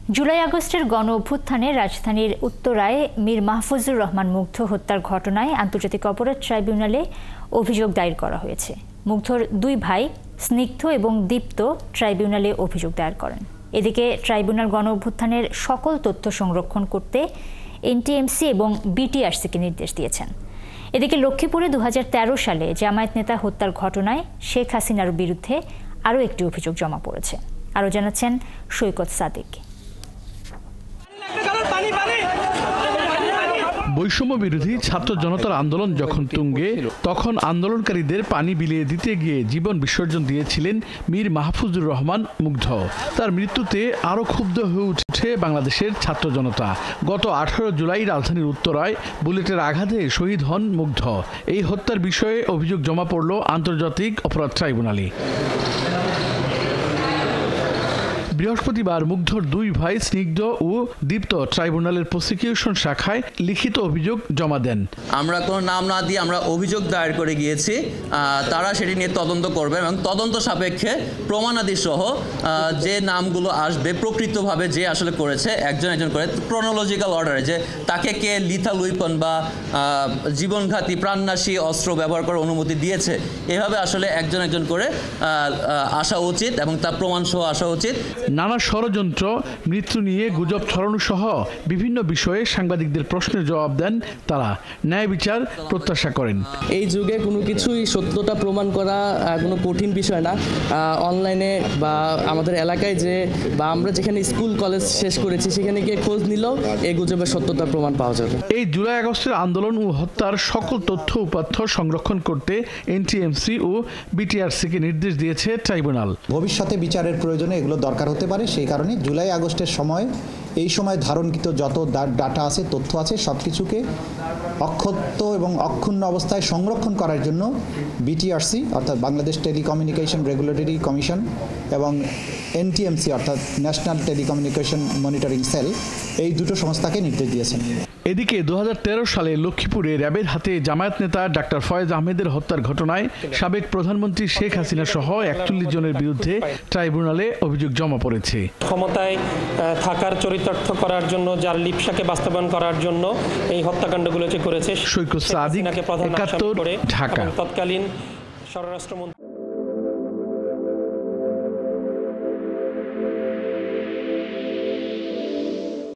জুলাই আগস্টের গণ অভ্যুত্থানে রাজধানীর উত্তরায় মীর মাহফুজুর রহমান মুগ্ধ হত্যার ঘটনায় আন্তর্জাতিক অপরাধ ট্রাইব্যুনালে অভিযোগ দায়ের করা হয়েছে। মুগ্ধর দুই ভাই স্নিগ্ধ এবং দীপ্ত ট্রাইব্যুনালে অভিযোগ দায়ের করেন। এদিকে ট্রাইব্যুনাল গণ অভ্যুত্থানের সকল তথ্য সংরক্ষণ করতে এনটিএমসি এবং বিটিআরসিকে নির্দেশ দিয়েছেন। এদিকে লক্ষ্মীপুরে ২০১৩ সালে জামায়াত নেতা হত্যার ঘটনায় শেখ হাসিনার বিরুদ্ধে আরও একটি অভিযোগ জমা পড়েছে। আরও জানাচ্ছেন সৈকত সাদিক। বৈষম্য বিরোধী ছাত্র জনতার আন্দোলন যখন তুঙ্গে, তখন আন্দোলনকারীদের পানি বিলিয়ে দিতে গিয়ে জীবন বিসর্জন দিয়েছিলেন মীর মাহফুজুর রহমান মুগ্ধ। তার মৃত্যুতে আরও ক্ষুব্ধ হয়ে উঠেছে বাংলাদেশের ছাত্র জনতা। গত 18 জুলাই রাজধানীর উত্তরায় বুলেটের আঘাতে শহীদ হন মুগ্ধ। এই হত্যার বিষয়ে অভিযোগ জমা পড়ল আন্তর্জাতিক অপরাধ ট্রাইব্যুনালে। বৃহস্পতিবার মুগ্ধর দুই ভাই স্নিগ্ধ ও দীপ্ত ট্রাইব্যুনালের প্রসিকিউশন শাখায় লিখিত অভিযোগ জমা দেন। আমরা কোনো নাম না দিয়ে আমরা অভিযোগ দায়ের করে গিয়েছি। তারা সেটি নিয়ে তদন্ত করবে এবং তদন্ত সাপেক্ষে প্রমাণাদি সহ যে নামগুলো আসবে প্রকৃতভাবে যে আসলে করেছে একজন একজন করে ক্রোনোলজিক্যাল অর্ডারে, যে তাকে কে লিথাল উইপন বা জীবনঘাতী প্রাণনাশী অস্ত্র ব্যবহার করার অনুমতি দিয়েছে, এভাবে আসলে একজন একজন করে আসা উচিত এবং তার প্রমাণ সহ আসা উচিত। নানা ষড়যন্ত্র, মৃত্যু নিয়ে গুজব ছড়ানো সহ বিভিন্ন বিষয়ে সাংবাদিকদের প্রশ্নের জবাব দেন তারা। ন্যায় বিচার প্রত্যাশা করেন। এই যুগে কোনো কিছুই সত্যতা প্রমাণ করা কোনো কঠিন বিষয় না। অনলাইনে বা আমাদের এলাকায় বা আমরা যেখানে স্কুল কলেজ শেষ করেছি সেখানে গিয়ে খোঁজ নিলেও এই গুজবের সত্যতার প্রমাণ পাওয়া যাবে। এই জুলাই আগস্টের আন্দোলন ও হত্যার সকল তথ্য উপাত্ত সংরক্ষণ করতে এনটিএমসি ও বিটিআরসিকে নির্দেশ দিয়েছে ট্রাইব্যুনাল। ভবিষ্যতে বিচারের প্রয়োজনে এগুলো দরকার হতে পারে, সেই কারণে জুলাই আগস্টের সময় এই সময় ধারণকৃত যত ডাটা আছে, তথ্য আছে, সব কিছুকে অক্ষত এবং অক্ষুণ্ণ অবস্থায় সংরক্ষণ করার জন্য বিটিআরসি অর্থাৎ বাংলাদেশ টেলিকমিউনিকেশন রেগুলেটরি কমিশন এবং এনটিএমসি অর্থাৎ ন্যাশনাল টেলিকমিউনিকেশন মনিটরিং সেল, এই দুটো সংস্থাকে নির্দেশ দিয়েছেন। এদিকে ২০১৩ সালে লক্ষ্মীপুরে র্যাবের হাতে জামায়াত নেতা ডাক্তার ফয়েজ আহমেদের হত্যার ঘটনায় সাবেক প্রধানমন্ত্রী শেখ হাসিনা সহ ৪১ জনের বিরুদ্ধে ট্রাইব্যুনালে অভিযোগ জমা পড়েছে। ক্ষমতায় থাকার চরিতার্থ করার জন্য, যার লিপসাকে বাস্তবায়ন করার জন্য এই হত্যাকাণ্ডগুলো করেছে। সৈকত সাদিক, ৭১, ঢাকা। তৎকালীন স্বরাষ্ট্রমন্ত্রী